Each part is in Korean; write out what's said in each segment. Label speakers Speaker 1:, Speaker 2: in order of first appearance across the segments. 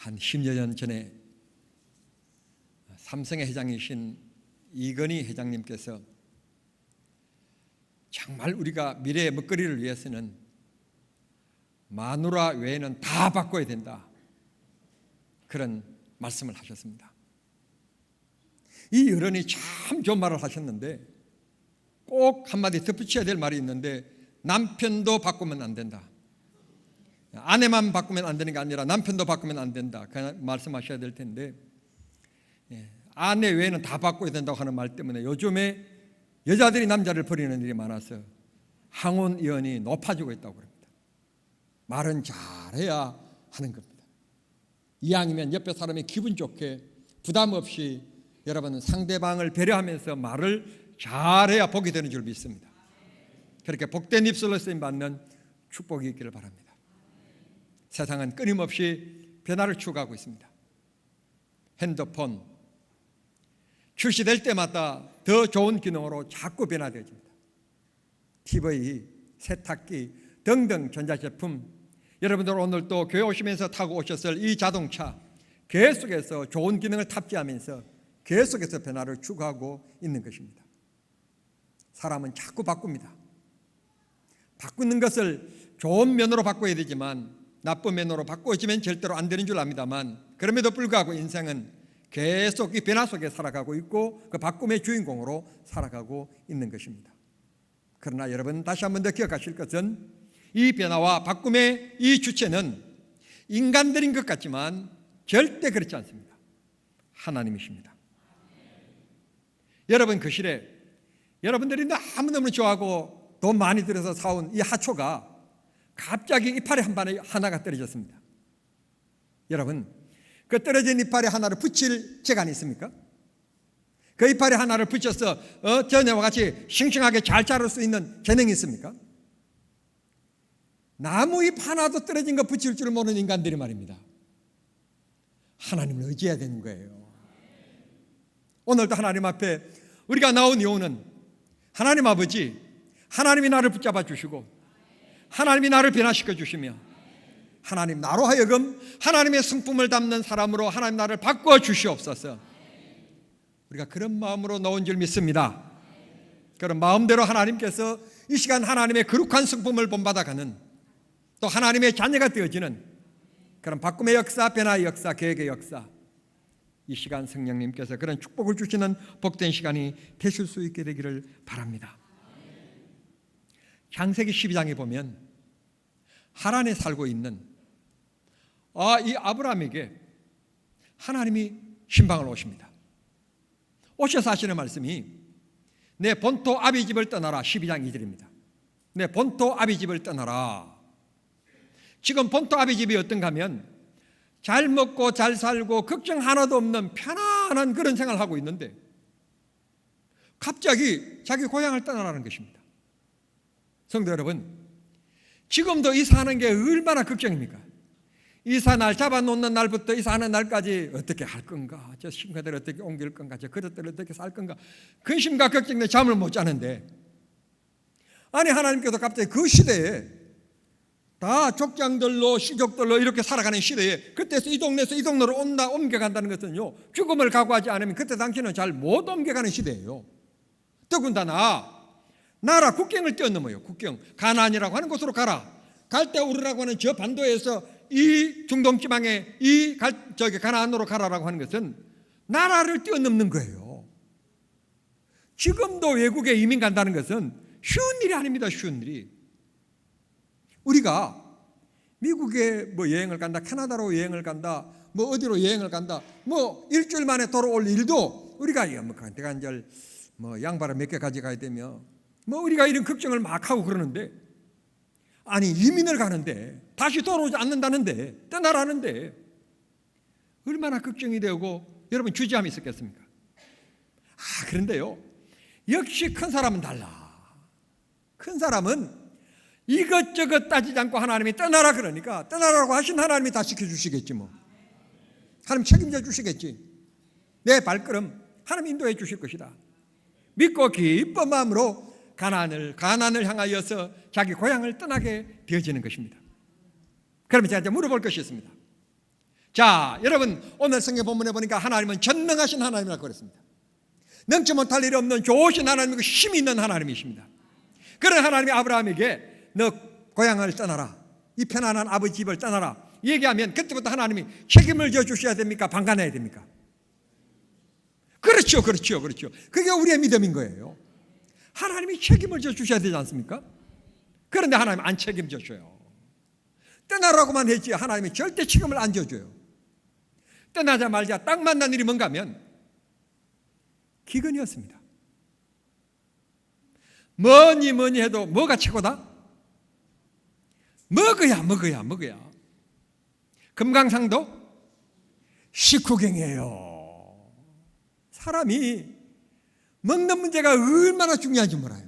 Speaker 1: 한 10여 년 전에 삼성의 회장이신 이건희 회장님께서 정말 우리가 미래의 먹거리를 위해서는 마누라 외에는 다 바꿔야 된다, 그런 말씀을 하셨습니다. 이 어른이 참 좋은 말을 하셨는데 꼭 한마디 덧붙여야 될 말이 있는데, 남편도 바꾸면 안 된다, 아내만 바꾸면 안 되는 게 아니라 남편도 바꾸면 안 된다, 그 말씀하셔야 될 텐데, 아내 외에는 다 바꿔야 된다고 하는 말 때문에 요즘에 여자들이 남자를 버리는 일이 많아서 항혼 이혼이 높아지고 있다고 합니다. 말은 잘해야 하는 겁니다. 이왕이면 옆에 사람이 기분 좋게 부담 없이 여러분 상대방을 배려하면서 말을 잘해야 복이 되는 줄 믿습니다. 그렇게 복된 입술로 쓰임 받는 축복이 있기를 바랍니다. 세상은 끊임없이 변화를 추구하고 있습니다. 핸드폰 출시될 때마다 더 좋은 기능으로 자꾸 변화되어집니다. TV, 세탁기 등등 전자제품, 여러분들 오늘 또 교회 오시면서 타고 오셨을 이 자동차, 계속해서 좋은 기능을 탑재하면서 계속해서 변화를 추구하고 있는 것입니다. 사람은 자꾸 바꿉니다. 바꾸는 것을 좋은 면으로 바꿔야 되지만 나쁜 면으로 바꿔지면 절대로 안 되는 줄 압니다만, 그럼에도 불구하고 인생은 계속 이 변화 속에 살아가고 있고 그 바꿈의 주인공으로 살아가고 있는 것입니다. 그러나 여러분 다시 한 번 더 기억하실 것은, 이 변화와 바꿈의 이 주체는 인간들인 것 같지만 절대 그렇지 않습니다. 하나님이십니다. 여러분 그 시대 여러분들이 너무너무 좋아하고 돈 많이 들여서 사온 이 하초가 갑자기 이파리 한 번에 하나가 떨어졌습니다. 여러분 그 떨어진 이파리 하나를 붙일 재간이 있습니까? 그 이파리 하나를 붙여서 전에와 같이 싱싱하게 잘 자랄 수 있는 재능이 있습니까? 나무잎 하나도 떨어진 거 붙일 줄 모르는 인간들이 말입니다. 하나님을 의지해야 되는 거예요. 오늘도 하나님 앞에 우리가 나온 이유는 하나님 아버지, 하나님이 나를 붙잡아 주시고 하나님이 나를 변화시켜 주시며 하나님 나로 하여금 하나님의 성품을 담는 사람으로 하나님 나를 바꿔 주시옵소서. 우리가 그런 마음으로 나온 줄 믿습니다. 그런 마음대로 하나님께서 이 시간 하나님의 거룩한 성품을 본받아가는, 또 하나님의 자녀가 되어지는 그런 바꿈의 역사, 변화의 역사, 계획의 역사, 이 시간 성령님께서 그런 축복을 주시는 복된 시간이 되실 수 있게 되기를 바랍니다. 창세기 12장에 보면 하란에 살고 있는 이 아브라함에게 하나님이 신방을 오십니다. 오셔서 하시는 말씀이 내 본토 아비 집을 떠나라, 12장 2절입니다. 내 본토 아비 집을 떠나라. 지금 본토 아비 집이 어떤가 하면 잘 먹고 잘 살고 걱정 하나도 없는 편안한 그런 생활을 하고 있는데 갑자기 자기 고향을 떠나라는 것입니다. 성도 여러분, 지금도 이사하는 게 얼마나 걱정입니까? 이사 날 잡아놓는 날부터 이사하는 날까지 어떻게 할 건가, 저 친구들 어떻게 옮길 건가, 저 그릇들 어떻게 살 건가, 근심과 걱정 때문에 잠을 못 자는데, 아니 하나님께서 갑자기 그 시대에 다 족장들로 시족들로 이렇게 살아가는 시대에 그때서 이 동네에서 이 동네로 옮겨간다는 것은요, 죽음을 각오하지 않으면 그때 당시는 잘 못 옮겨가는 시대예요. 더군다나 나라 국경을 뛰어넘어요. 국경, 가나안이라고 하는 곳으로 가라. 갈대우르라고 하는 저 반도에서 이 중동 지방에 저기 가나안으로 가라라고 하는 것은 나라를 뛰어넘는 거예요. 지금도 외국에 이민 간다는 것은 쉬운 일이 아닙니다. 쉬운 일이. 우리가 미국에 뭐 여행을 간다, 캐나다로 여행을 간다, 뭐 어디로 여행을 간다, 뭐 일주일 만에 돌아올 일도 우리가 내가 이제 뭐 양발을 몇 개 가져가야 되며 뭐 우리가 이런 걱정을 막 하고 그러는데, 아니 이민을 가는데 다시 돌아오지 않는다는데, 떠나라는데 얼마나 걱정이 되고 여러분 주저함이 있었겠습니까? 그런데요, 역시 큰 사람은 달라. 큰 사람은 이것저것 따지지 않고 하나님이 떠나라 그러니까 떠나라고 하신 하나님이 다 지켜주시겠지 뭐. 하나님 책임져 주시겠지. 내 발걸음 하나님 인도해 주실 것이다. 믿고 기쁜 마음으로 가나안을 향하여서 자기 고향을 떠나게 되어지는 것입니다. 그러면 제가 이제 물어볼 것이 있습니다. 자, 여러분 오늘 성경 본문에 보니까 하나님은 전능하신 하나님이라고 그랬습니다. 능치 못할 일이 없는 좋으신 하나님이고 힘이 있는 하나님이십니다. 그런 하나님이 아브라함에게 너 고향을 떠나라, 이 편안한 아버지 집을 떠나라 얘기하면 그때부터 하나님이 책임을 져 주셔야 됩니까? 방관해야 됩니까? 그렇죠. 그게 우리의 믿음인 거예요. 하나님이 책임을 져 주셔야 되지 않습니까? 그런데 하나님 안 책임져 줘요. 떠나라고만 했지 하나님이 절대 책임을 안 져줘요. 떠나자마자 딱 만난 일이 뭔가 하면 기근이었습니다. 뭐니 해도 뭐가 최고다? 먹어야. 금강산도 식후경이에요. 사람이 먹는 문제가 얼마나 중요한지 몰라요.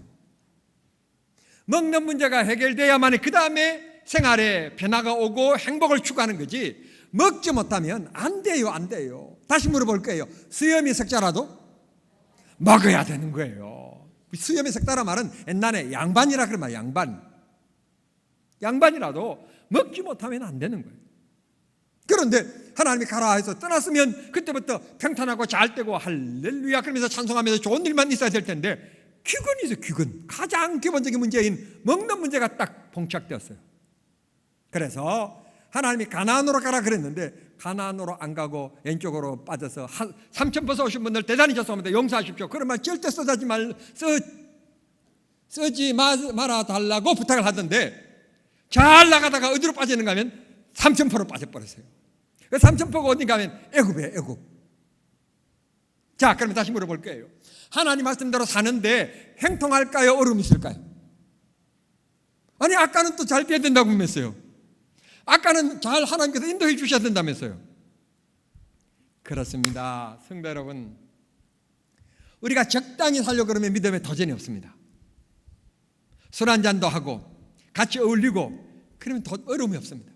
Speaker 1: 먹는 문제가 해결돼야만 그 다음에 생활에 변화가 오고 행복을 추구하는 거지, 먹지 못하면 안 돼요. 다시 물어볼 거예요. 수염이 석자라도 먹어야 되는 거예요. 수염이 석자란 말은 옛날에 양반이라 그러면 양반이라도 먹지 못하면 안 되는 거예요. 그런데 하나님이 가라 해서 떠났으면 그때부터 평탄하고 잘 되고 할렐루야 그러면서 찬송하면서 좋은 일만 있어야 될 텐데 귀근이죠. 귀근. 가장 기본적인 문제인 먹는 문제가 딱 봉착되었어요. 그래서 하나님이 가나안으로 가라 그랬는데 가나안으로 안 가고 왼쪽으로 빠져서 삼천포서 오신 분들 대단히 죄송합니다. 용서하십시오. 그런 말 절대 쓰지 말아 달라고 부탁을 하던데 잘 나가다가 어디로 빠지는가 하면 삼천포로 빠져버렸어요. 그 삼천포가 어딘가 하면 애굽이에요. 애굽. 자, 그러면 다시 물어볼 거예요. 하나님 말씀대로 사는데 행통할까요? 어려움이 있을까요? 아니 아까는 또 잘 돼야 된다고 했어요. 아까는 잘 하나님께서 인도해 주셔야 된다면서요. 그렇습니다. 성도 여러분, 우리가 적당히 살려고 그러면 믿음에 도전이 없습니다. 술 한잔도 하고 같이 어울리고 그러면 어려움이 없습니다.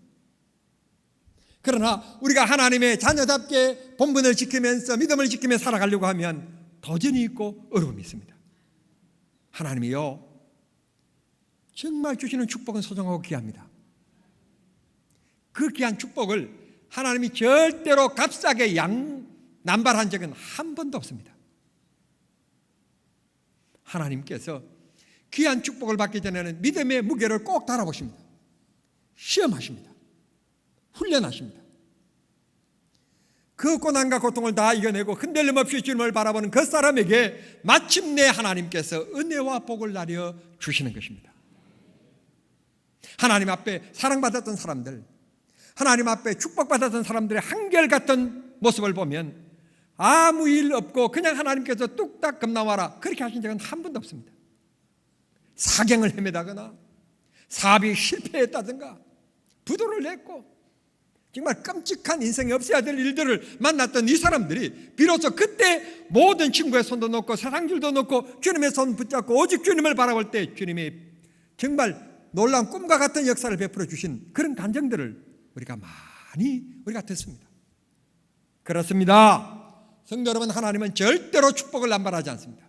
Speaker 1: 그러나 우리가 하나님의 자녀답게 본분을 지키면서 믿음을 지키며 살아가려고 하면 도전이 있고 어려움이 있습니다. 하나님이요, 정말 주시는 축복은 소중하고 귀합니다. 그 귀한 축복을 하나님이 절대로 값싸게 남발한 적은 한 번도 없습니다. 하나님께서 귀한 축복을 받기 전에는 믿음의 무게를 꼭 달아보십니다. 시험하십니다. 훈련하십니다. 그 고난과 고통을 다 이겨내고 흔들림 없이 주님을 바라보는 그 사람에게 마침내 하나님께서 은혜와 복을 나려 주시는 것입니다. 하나님 앞에 사랑받았던 사람들, 하나님 앞에 축복받았던 사람들의 한결같은 모습을 보면 아무 일 없고 그냥 하나님께서 뚝딱 겁나와라 그렇게 하신 적은 한 번도 없습니다. 사경을 헤매다거나 사업이 실패했다든가 부도를 냈고 정말 끔찍한 인생에 없어야 될 일들을 만났던 이 사람들이 비로소 그때 모든 친구의 손도 놓고 세상줄도 놓고 주님의 손 붙잡고 오직 주님을 바라볼 때 주님이 정말 놀라운 꿈과 같은 역사를 베풀어 주신 그런 간증들을 우리가 듣습니다. 그렇습니다. 성도 여러분, 하나님은 절대로 축복을 남발하지 않습니다.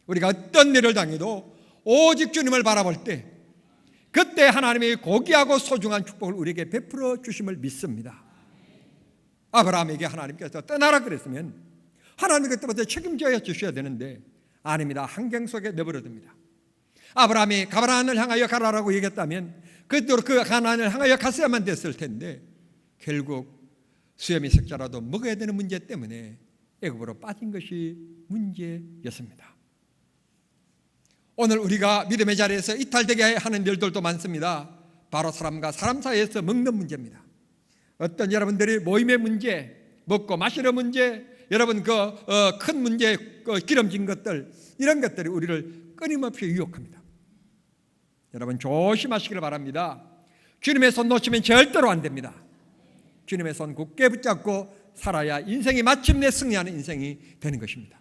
Speaker 1: 우리가 어떤 일을 당해도 오직 주님을 바라볼 때 그때 하나님의 고귀하고 소중한 축복을 우리에게 베풀어 주심을 믿습니다. 아브라함에게 하나님께서 떠나라 그랬으면 하나님이 그때부터 책임져야 주셔야 되는데 아닙니다. 환경 속에 내버려둡니다. 아브라함이 가나안을 향하여 가라라고 얘기했다면 그대로 그 가나안을 향하여 갔어야만 됐을 텐데 결국 수염이 석자라도 먹어야 되는 문제 때문에 애굽으로 빠진 것이 문제였습니다. 오늘 우리가 믿음의 자리에서 이탈되게 하는 일들도 많습니다. 바로 사람과 사람 사이에서 먹는 문제입니다. 어떤 여러분들이 모임의 문제, 먹고 마시는 문제, 여러분 큰 문제, 기름진 것들 이런 것들이 우리를 끊임없이 유혹합니다. 여러분 조심하시길 바랍니다. 주님의 손 놓치면 절대로 안 됩니다. 주님의 손 굳게 붙잡고 살아야 인생이 마침내 승리하는 인생이 되는 것입니다.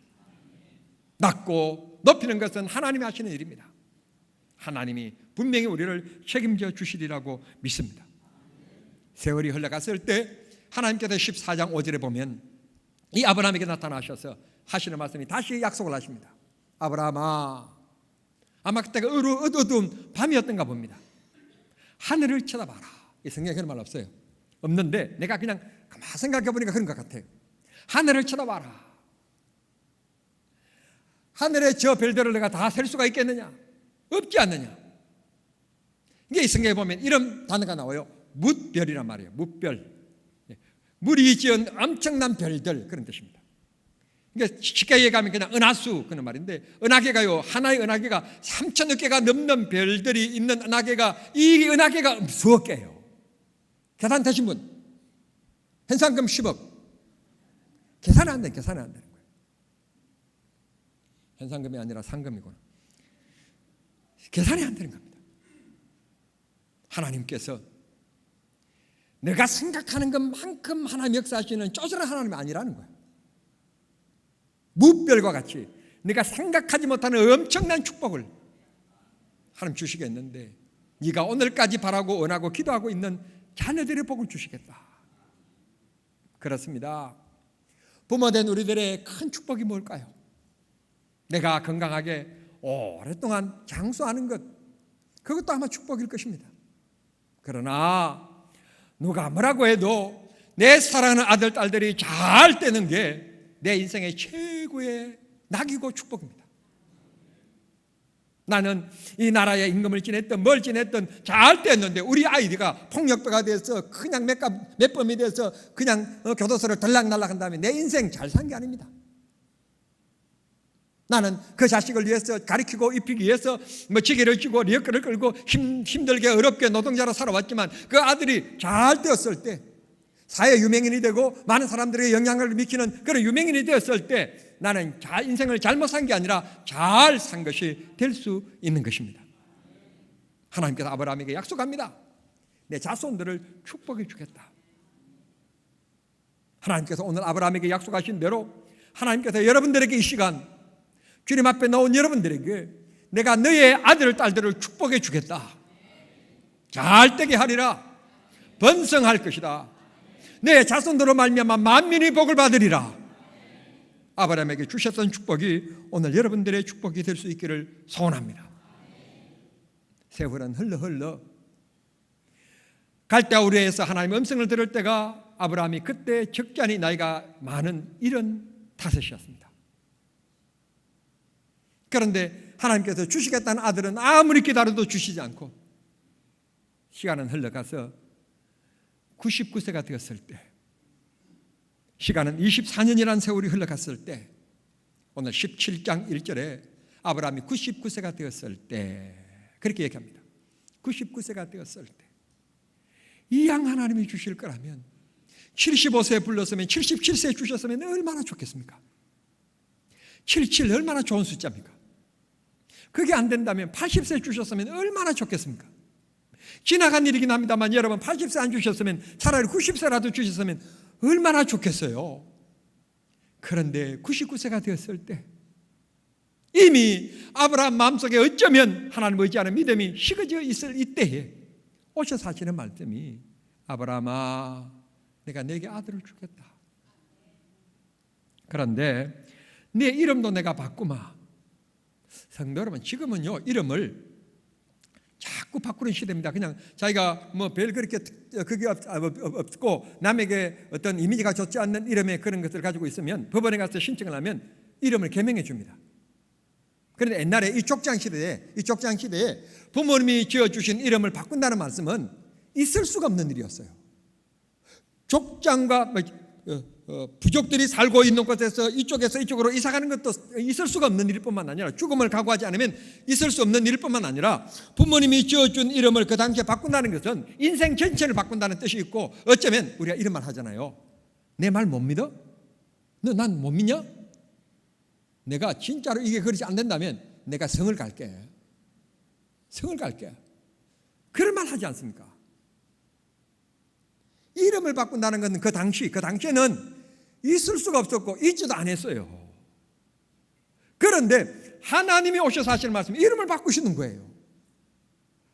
Speaker 1: 낮고 높이는 것은 하나님이 하시는 일입니다. 하나님이 분명히 우리를 책임져 주시리라고 믿습니다. 세월이 흘러갔을 때 하나님께서 14장 5절에 보면 이 아브라함에게 나타나셔서 하시는 말씀이 다시 약속을 하십니다. 아브라함아, 아마 그때가 어두운 밤이었던가 봅니다. 하늘을 쳐다봐라. 이 성경에 그런 말 없어요. 없는데 내가 그냥 가만히 생각해 보니까 그런 것 같아요. 하늘을 쳐다봐라. 하늘의 저 별들을 내가 다 셀 수가 있겠느냐? 없지 않느냐? 이게 성경에 보면 이런 단어가 나와요. 뭇별이란 말이에요. 뭇별. 물이 지은 엄청난 별들, 그런 뜻입니다. 그러니까 쉽게 얘기하면 그냥 은하수 그런 말인데, 은하계가요, 하나의 은하계가 3천여 개가 넘는 별들이 있는 은하계가, 이 은하계가 수억 개예요. 계산 되신 분? 현상금 10억. 계산이 안 돼, 계산이 안 되는 거예요. 현상금이 아니라 상금이구나. 계산이 안 되는 겁니다. 하나님께서 내가 생각하는 것만큼 하나님 역사하시는 쪼잔한 하나님이 아니라는 거예요. 무별과 같이 내가 생각하지 못하는 엄청난 축복을 하나님 주시겠는데, 네가 오늘까지 바라고 원하고 기도하고 있는 자녀들의 복을 주시겠다. 그렇습니다. 부모된 우리들의 큰 축복이 뭘까요? 내가 건강하게 오랫동안 장수하는 것, 그것도 아마 축복일 것입니다. 그러나 누가 뭐라고 해도 내 사랑하는 아들, 딸들이 잘 되는 게 내 인생의 최고의 낙이고 축복입니다. 나는 이 나라에 임금을 지냈던 뭘 지냈던 잘 됐는데 우리 아이가 폭력배가 돼서 그냥 몇 범이 돼서 그냥 교도소를 들락날락 한 다음에 내 인생 잘 산 게 아닙니다. 나는 그 자식을 위해서 가르치고 입히기 위해서 지게를 쥐고 리어커를 끌고 힘들게 어렵게 노동자로 살아왔지만, 그 아들이 잘 되었을 때 사회 유명인이 되고 많은 사람들에게 영향을 미치는 그런 유명인이 되었을 때 나는 인생을 잘못 산 게 아니라 잘 산 것이 될 수 있는 것입니다. 하나님께서 아브라함에게 약속합니다. 내 자손들을 축복해 주겠다. 하나님께서 오늘 아브라함에게 약속하신 대로 하나님께서 여러분들에게 이 시간 주님 앞에 나온 여러분들에게 내가 너의 아들, 딸들을 축복해 주겠다. 잘 되게 하리라. 번성할 것이다. 내 자손들로 말미암아 만민이 복을 받으리라. 아브라함에게 주셨던 축복이 오늘 여러분들의 축복이 될 수 있기를 소원합니다. 세월은 흘러 갈대아우르에서 하나님의 음성을 들을 때가 아브라함이 그때 적잖이 나이가 많은 75이었습니다. 그런데 하나님께서 주시겠다는 아들은 아무리 기다려도 주시지 않고 시간은 흘러가서 99세가 되었을 때, 시간은 24년이라는 세월이 흘러갔을 때, 오늘 17장 1절에 아브라함이 99세가 되었을 때 그렇게 얘기합니다. 99세가 되었을 때 이 양 하나님이 주실 거라면 75세에 불렀으면 77세에 주셨으면 얼마나 좋겠습니까? 77 얼마나 좋은 숫자입니까? 그게 안 된다면 80세 주셨으면 얼마나 좋겠습니까? 지나간 일이긴 합니다만 여러분 80세 안 주셨으면 차라리 90세라도 주셨으면 얼마나 좋겠어요. 그런데 99세가 되었을 때 이미 아브라함 마음속에 어쩌면 하나님 의지하는 믿음이 식어져 있을 이때에 오셔서 하시는 말씀이, 아브라함아 내가 네게 아들을 주겠다. 그런데 네 이름도 내가 바꾸마. 성도 여러분, 지금은요 이름을 자꾸 바꾸는 시대입니다. 그냥 자기가 별 그렇게 그게 없고 남에게 어떤 이미지가 좋지 않는 이름의 그런 것들을 가지고 있으면 법원에 가서 신청을 하면 이름을 개명해 줍니다. 그런데 옛날에 이 족장 시대에 부모님이 지어주신 이름을 바꾼다는 말씀은 있을 수가 없는 일이었어요. 족장과 부족들이 살고 있는 곳에서 이쪽에서 이쪽으로 이사가는 것도 있을 수가 없는 일뿐만 아니라, 죽음을 각오하지 않으면 있을 수 없는 일뿐만 아니라, 부모님이 지어준 이름을 그 당시에 바꾼다는 것은 인생 전체를 바꾼다는 뜻이 있고, 어쩌면 우리가 이런 말 하잖아요. 내 말 못 믿어? 너 난 못 믿냐? 내가 진짜로 이게 그렇지 안 된다면 내가 성을 갈게. 그런 말 하지 않습니까? 이름을 바꾼다는 것은 그 당시에는 있을 수가 없었고 있지도 않았어요. 그런데 하나님이 오셔서 하시는 말씀은 이름을 바꾸시는 거예요.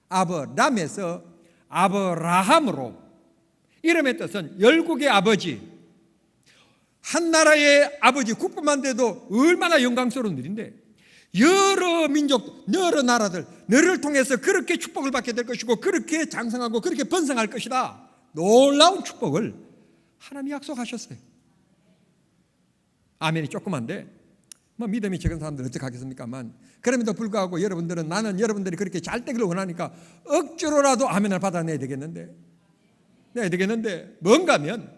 Speaker 1: 아브람에서 아브라함으로. 이름의 뜻은 열국의 아버지, 한 나라의 아버지, 국부만 돼도 얼마나 영광스러운 일인데, 여러 민족, 여러 나라들 너를 통해서 그렇게 축복을 받게 될 것이고 그렇게 장성하고 그렇게 번성할 것이다. 놀라운 축복을 하나님이 약속하셨어요. 아멘이 조그만데 뭐 믿음이 적은 사람들 어떻게 하겠습니까만, 그럼에도 불구하고 여러분들은, 나는 여러분들이 그렇게 잘 되기를 원하니까 억지로라도 아멘을 받아내야 되겠는데, 뭔가 하면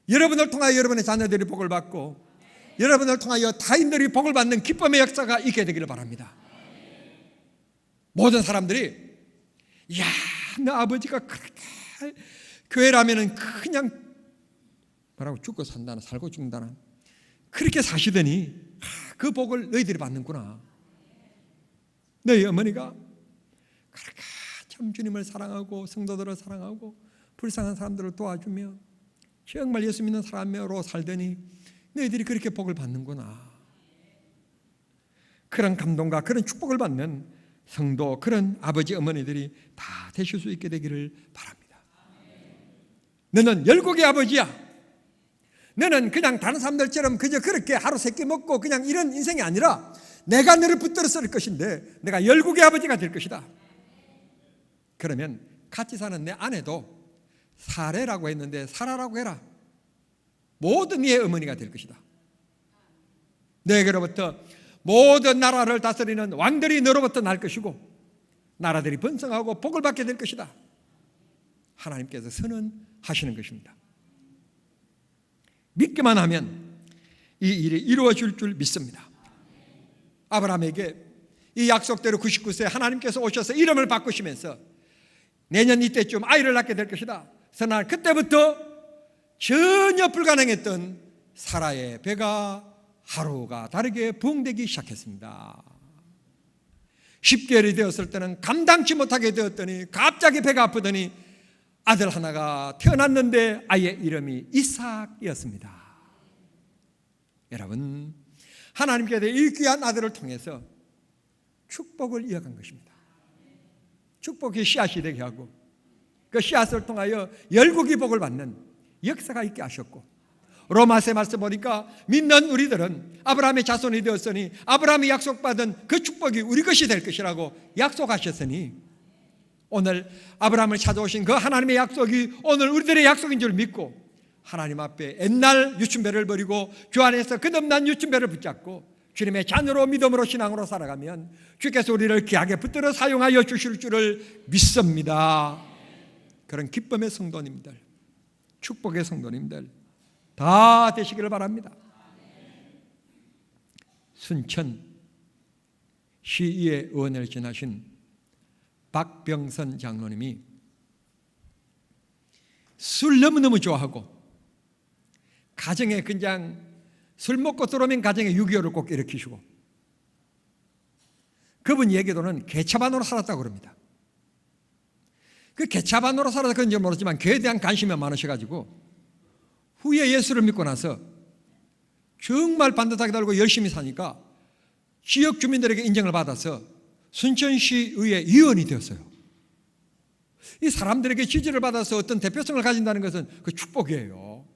Speaker 1: 여러분을 통하여 여러분의 자녀들이 복을 받고 여러분을 통하여 타인들이 복을 받는 기쁨의 역사가 있게 되기를 바랍니다. 모든 사람들이, 이야, 너 아버지가 그렇게 교회라면은 그냥 뭐라고 죽고 산다나 살고 죽는다나 그렇게 사시더니 그 복을 너희들이 받는구나. 너희 어머니가 그렇게 참 주님을 사랑하고 성도들을 사랑하고 불쌍한 사람들을 도와주며 정말 예수 믿는 사람으로 살더니 너희들이 그렇게 복을 받는구나. 그런 감동과 그런 축복을 받는 성도, 그런 아버지 어머니들이 다 되실 수 있게 되기를 바랍니다. 너는 열국의 아버지야. 너는 그냥 다른 사람들처럼 그저 그렇게 하루 세끼 먹고 그냥 이런 인생이 아니라 내가 너를 붙들어 쓸 것인데 내가 열국의 아버지가 될 것이다. 그러면 같이 사는 내 아내도 사례라고 했는데 사라라고 해라. 모든 이의 어머니가 될 것이다. 너에게로부터 모든 나라를 다스리는 왕들이 너로부터 날 것이고 나라들이 번성하고 복을 받게 될 것이다. 하나님께서 선언하시는 것입니다. 믿기만 하면 이 일이 이루어질 줄 믿습니다. 아브라함에게 이 약속대로 99세 하나님께서 오셔서 이름을 바꾸시면서 내년 이때쯤 아이를 낳게 될 것이다. 그러나 그때부터 전혀 불가능했던 사라의 배가 하루가 다르게 부흥되기 시작했습니다. 10개월이 되었을 때는 감당치 못하게 되었더니 갑자기 배가 아프더니 아들 하나가 태어났는데 아이의 이름이 이삭이었습니다. 여러분, 하나님께서 이 귀한 아들을 통해서 축복을 이어간 것입니다. 축복의 씨앗이 되게 하고 그 씨앗을 통하여 열국이 복을 받는 역사가 있게 하셨고, 로마서의 말씀 보니까 믿는 우리들은 아브라함의 자손이 되었으니 아브라함이 약속받은 그 축복이 우리 것이 될 것이라고 약속하셨으니, 오늘 아브라함을 찾아오신 그 하나님의 약속이 오늘 우리들의 약속인 줄 믿고 하나님 앞에 옛날 유춘배를 버리고 주 안에서 끝없는 유춘배를 붙잡고 주님의 자녀로 믿음으로 신앙으로 살아가면 주께서 우리를 귀하게 붙들어 사용하여 주실 줄을 믿습니다. 그런 기쁨의 성도님들, 축복의 성도님들 다 되시기를 바랍니다. 순천 시의회 의원을 지나신 박병선 장로님이 술 너무너무 좋아하고 가정에 그냥 술 먹고 들어오면 가정에 6.25를 꼭 일으키시고, 그분 얘기로는 개차반으로 살았다고 그럽니다. 그 개차반으로 살아서 그런지 모르지만 교회에 대한 관심이 많으셔가지고 후에 예수를 믿고 나서 정말 반듯하게 달고 열심히 사니까 지역 주민들에게 인정을 받아서 순천시의회 의원이 되었어요. 이 사람들에게 지지를 받아서 어떤 대표성을 가진다는 것은 그 축복이에요.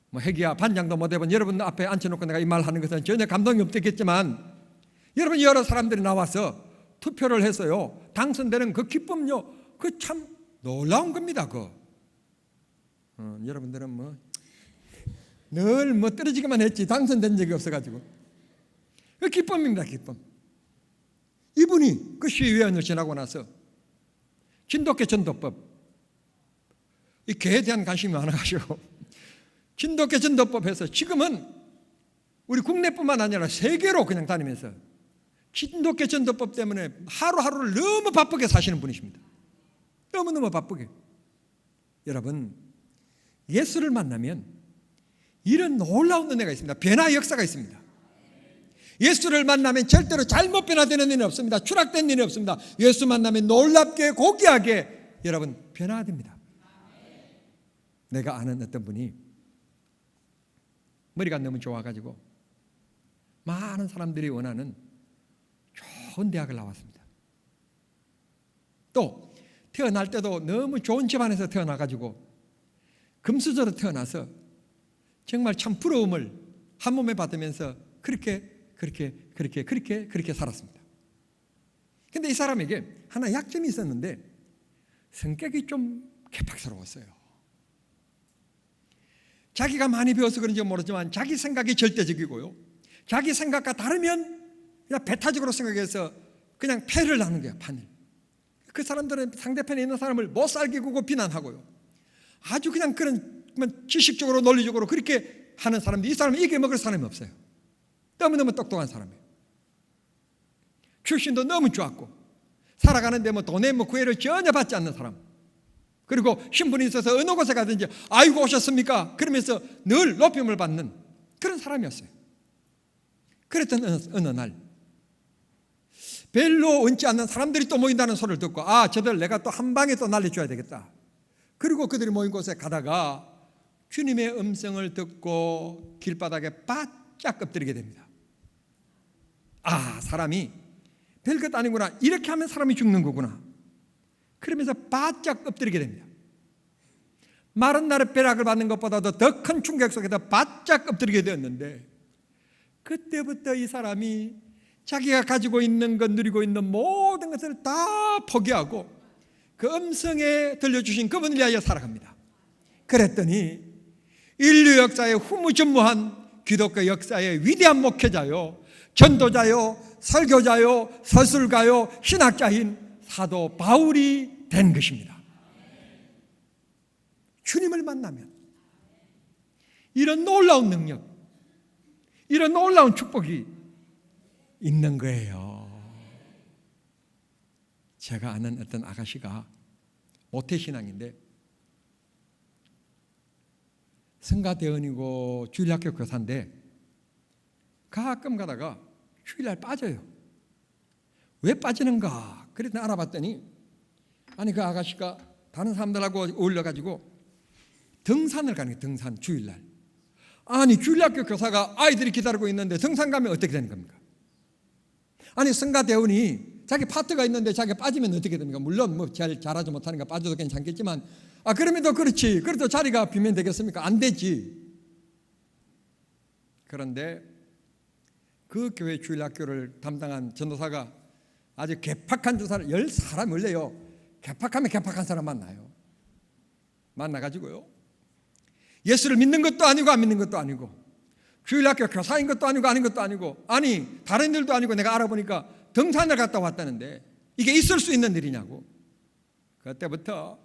Speaker 1: 뭐 회기야 반장도 못 해본 여러분 앞에 앉혀놓고 내가 이 말 하는 것은 전혀 감동이 없겠지만, 여러분 여러 사람들이 나와서 투표를 해서요 당선되는 그 기쁨요, 그 참 놀라운 겁니다. 여러분들은 뭐 늘 뭐 떨어지기만 했지 당선된 적이 없어가지고 그 기쁨입니다. 기쁨. 이분이 그 시의회원을 지나고 나서 진돗개 전도법, 이 개에 대한 관심이 많아가지고 진돗개 전도법에서 지금은 우리 국내뿐만 아니라 세계로 그냥 다니면서 진돗개 전도법 때문에 하루하루를 너무 바쁘게 사시는 분이십니다. 너무너무 바쁘게. 여러분, 예수를 만나면 이런 놀라운 은혜가 있습니다. 변화 역사가 있습니다. 예수를 만나면 절대로 잘못 변화되는 일은 없습니다. 추락된 일이 없습니다. 예수 만나면 놀랍게 고귀하게 여러분 변화됩니다. 내가 아는 어떤 분이 머리가 너무 좋아가지고 많은 사람들이 원하는 좋은 대학을 나왔습니다. 또 태어날 때도 너무 좋은 집안에서 태어나가지고 금수저로 태어나서 정말 참 부러움을 한 몸에 받으면서 그렇게 살았습니다. 근데 이 사람에게 하나 약점이 있었는데, 성격이 좀 개팍스러웠어요. 자기가 많이 배워서 그런지 모르지만 자기 생각이 절대적이고요, 자기 생각과 다르면 그냥 배타적으로 생각해서 그냥 패를 하는 거예요. 판을. 그 사람들은 상대편에 있는 사람을 못 살게 구고 비난하고요, 아주 그냥 그런 지식적으로 논리적으로 그렇게 하는 사람들, 이 사람을 이겨먹을 사람이 없어요. 너무너무 똑똑한 사람이에요. 출신도 너무 좋았고 살아가는데 돈의 구애를 전혀 받지 않는 사람, 그리고 신분이 있어서 어느 곳에 가든지 아이고 오셨습니까? 그러면서 늘 높임을 받는 그런 사람이었어요. 그랬던 어느 날 별로 얹지 않는 사람들이 또 모인다는 소리를 듣고 저들 내가 또 한 방에 또 날려줘야 되겠다. 그리고 그들이 모인 곳에 가다가 주님의 음성을 듣고 길바닥에 바짝 엎드리게 됩니다. 사람이 별것 아니구나, 이렇게 하면 사람이 죽는 거구나. 그러면서 바짝 엎드리게 됩니다. 마른 날에 벼락을 받는 것보다도 더 큰 충격 속에서 바짝 엎드리게 되었는데, 그때부터 이 사람이 자기가 가지고 있는 것, 누리고 있는 모든 것을 다 포기하고 그 음성에 들려주신 그분을 위하여 살아갑니다. 그랬더니 인류 역사의 후무전무한 기독교 역사의 위대한 목회자요, 전도자요, 설교자요, 서술가요, 신학자인 사도 바울이 된 것입니다. 주님을 만나면 이런 놀라운 능력, 이런 놀라운 축복이 있는 거예요. 제가 아는 어떤 아가씨가 모태신앙인데 성가대원이고 주일학교 교사인데 가끔 가다가 주일날 빠져요. 왜 빠지는가? 그랬더니 알아봤더니 그 아가씨가 다른 사람들하고 어울려가지고 등산을 가는 거예요. 등산 주일날. 주일학교 교사가 아이들이 기다리고 있는데 등산 가면 어떻게 되는 겁니까? 성가대원이 자기 파트가 있는데 자기가 빠지면 어떻게 됩니까? 물론 잘 잘하지 못하니까 빠져도 괜찮겠지만 그럼에도 그렇지, 그래도 자리가 비면 되겠습니까? 안 되지. 그런데 그 교회 주일학교를 담당한 전도사가 아주 개팍한 전도사를 10사람 원래요, 개팍하면 개팍한 사람 만나가지고요, 예수를 믿는 것도 아니고 안 믿는 것도 아니고 주일학교 교사인 것도 아니고 아닌 것도 아니고 다른 일도 아니고 내가 알아보니까 등산을 갔다 왔다는데 이게 있을 수 있는 일이냐고. 그때부터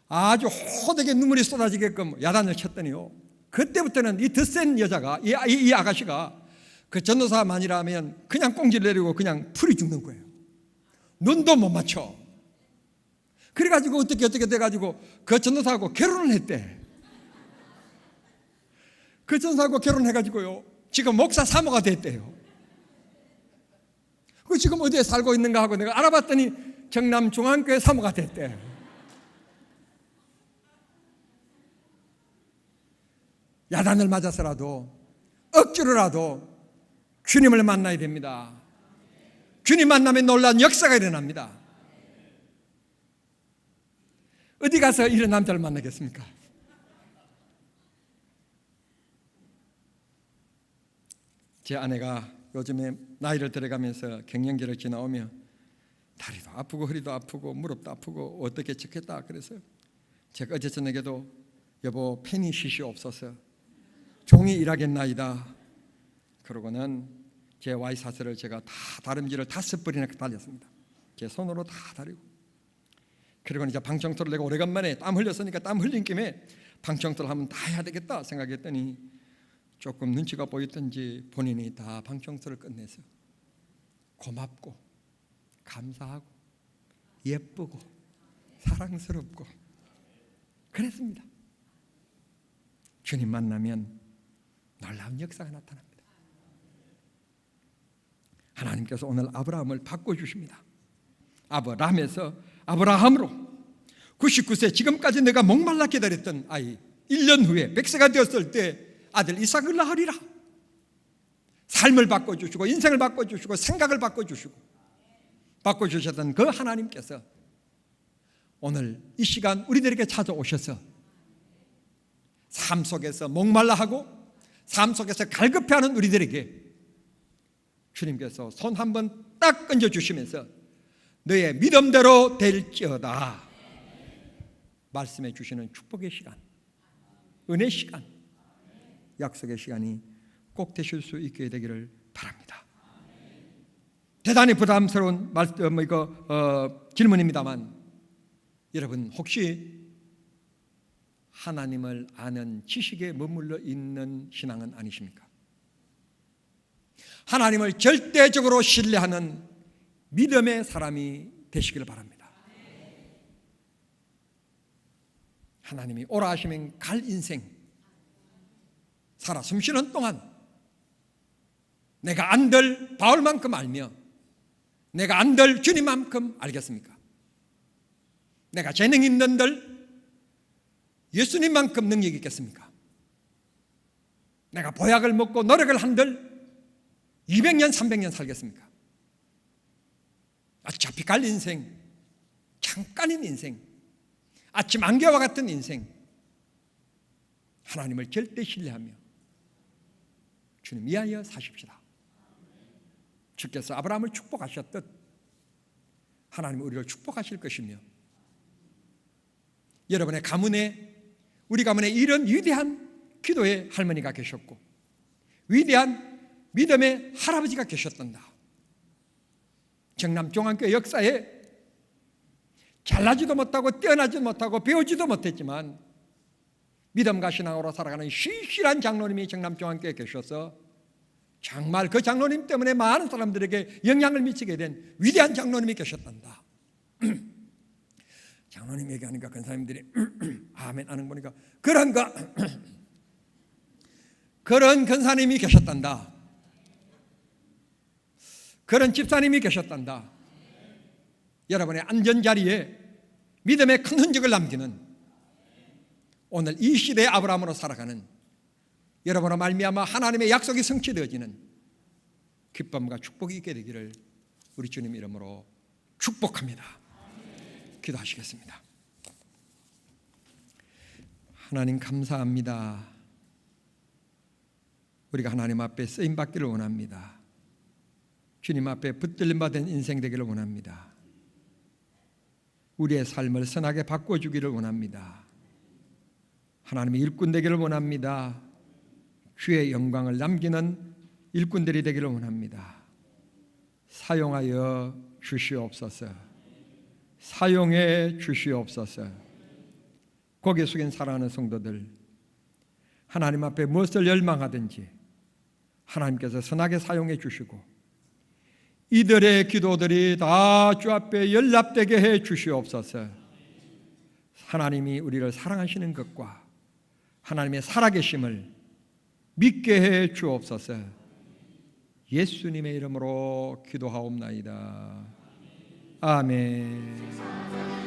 Speaker 1: 아주 호되게 눈물이 쏟아지게끔 야단을 쳤더니요, 그때부터는 이 덧센 여자가, 이 아가씨가 그 전도사만이라면 그냥 꽁지를 내리고 그냥 풀이 죽는 거예요. 눈도 못 맞춰. 그래가지고 어떻게 돼가지고 그 전도사하고 결혼을 했대. 그 전도사하고 결혼해가지고요, 지금 목사 사모가 됐대요. 그 지금 어디에 살고 있는가 하고 내가 알아봤더니 정남 중앙교회 사모가 됐대. 야단을 맞아서라도 억지로라도 주님을 만나야 됩니다. 주님 만나면 놀라운 역사가 일어납니다. 어디 가서 이런 남자를 만나겠습니까? 제 아내가 요즘에 나이를 들어가면서 갱년기를 지나오며 다리도 아프고 허리도 아프고 무릎도 아프고 어떻게 좋겠다 그래서 제가 어제 저녁에도 여보 편히 쉬시옵소서, 종이 일하겠나이다. 그러고는 제 와이사스를 제가 다 다림질을 5번이나 달렸습니다. 제 손으로 다 다리고. 그리고 이제 방청소를 내가 오래간만에 땀 흘렸으니까 땀 흘린 김에 방청소를 하면 다 해야 되겠다 생각했더니 조금 눈치가 보였던지 본인이 다 방청소를 끝내서 고맙고 감사하고 예쁘고 사랑스럽고 그랬습니다. 주님 만나면 놀라운 역사가 나타납니다. 하나님께서 오늘 아브라함을 바꿔주십니다. 아브라함에서 아브라함으로 99세 지금까지 내가 목말라 기다렸던 아이 1년 후에 100세가 되었을 때 아들 이삭을 낳으리라. 삶을 바꿔주시고 인생을 바꿔주시고 생각을 바꿔주시고 바꿔주셨던 그 하나님께서 오늘 이 시간 우리들에게 찾아오셔서 삶 속에서 목말라하고 삶 속에서 갈급해하는 우리들에게 주님께서 손 한번 딱 얹어주시면서 너의 믿음대로 될지어다, 말씀해 주시는 축복의 시간, 은혜 시간, 약속의 시간이 꼭 되실 수 있게 되기를 바랍니다. 대단히 부담스러운 질문입니다만, 여러분 혹시 하나님을 아는 지식에 머물러 있는 신앙은 아니십니까? 하나님을 절대적으로 신뢰하는 믿음의 사람이 되시기를 바랍니다. 하나님이 오라 하시면 갈 인생 살아 숨쉬는 동안 내가 안들 바울만큼 알며 내가 안들 주님만큼 알겠습니까? 내가 재능 있는들 예수님만큼 능력이 있겠습니까? 내가 보약을 먹고 노력을 한들 200년 300년 살겠습니까? 어차피 갈 인생, 잠깐인 인생, 아침 안개와 같은 인생, 하나님을 절대 신뢰하며 주님 위하여 사십시다. 주께서 아브라함을 축복하셨듯 하나님은 우리를 축복하실 것이며, 여러분의 가문에, 우리 가문에 이런 위대한 기도의 할머니가 계셨고 위대한 믿음의 할아버지가 계셨단다. 정남종안교회 역사에 잘나지도 못하고 뛰어나지도 못하고 배우지도 못했지만 믿음과 신앙으로 살아가는 신실한 장로님이 정남종안교회에 계셔서 정말 그 장로님 때문에 많은 사람들에게 영향을 미치게 된 위대한 장로님이 계셨단다. 장로님 얘기하니까 권사님들이 아멘 하는 거 보니까 그런 권사님이 계셨단다. 그런 집사님이 계셨단다. 여러분의 안전자리에 믿음의 큰 흔적을 남기는 오늘 이 시대의 아브라함으로 살아가는 여러분으로 말미암아 하나님의 약속이 성취되어지는 기쁨과 축복이 있게 되기를 우리 주님 이름으로 축복합니다. 기도하시겠습니다. 하나님 감사합니다. 우리가 하나님 앞에 쓰임받기를 원합니다. 주님 앞에 붙들림 받은 인생 되기를 원합니다. 우리의 삶을 선하게 바꿔주기를 원합니다. 하나님의 일꾼 되기를 원합니다. 주의 영광을 남기는 일꾼들이 되기를 원합니다. 사용하여 주시옵소서. 사용해 주시옵소서. 고개 숙인 사랑하는 성도들, 하나님 앞에 무엇을 열망하든지 하나님께서 선하게 사용해 주시고 이들의 기도들이 다 주 앞에 연락되게 해 주시옵소서. 하나님이 우리를 사랑하시는 것과 하나님의 살아계심을 믿게 해 주옵소서. 예수님의 이름으로 기도하옵나이다. 아멘.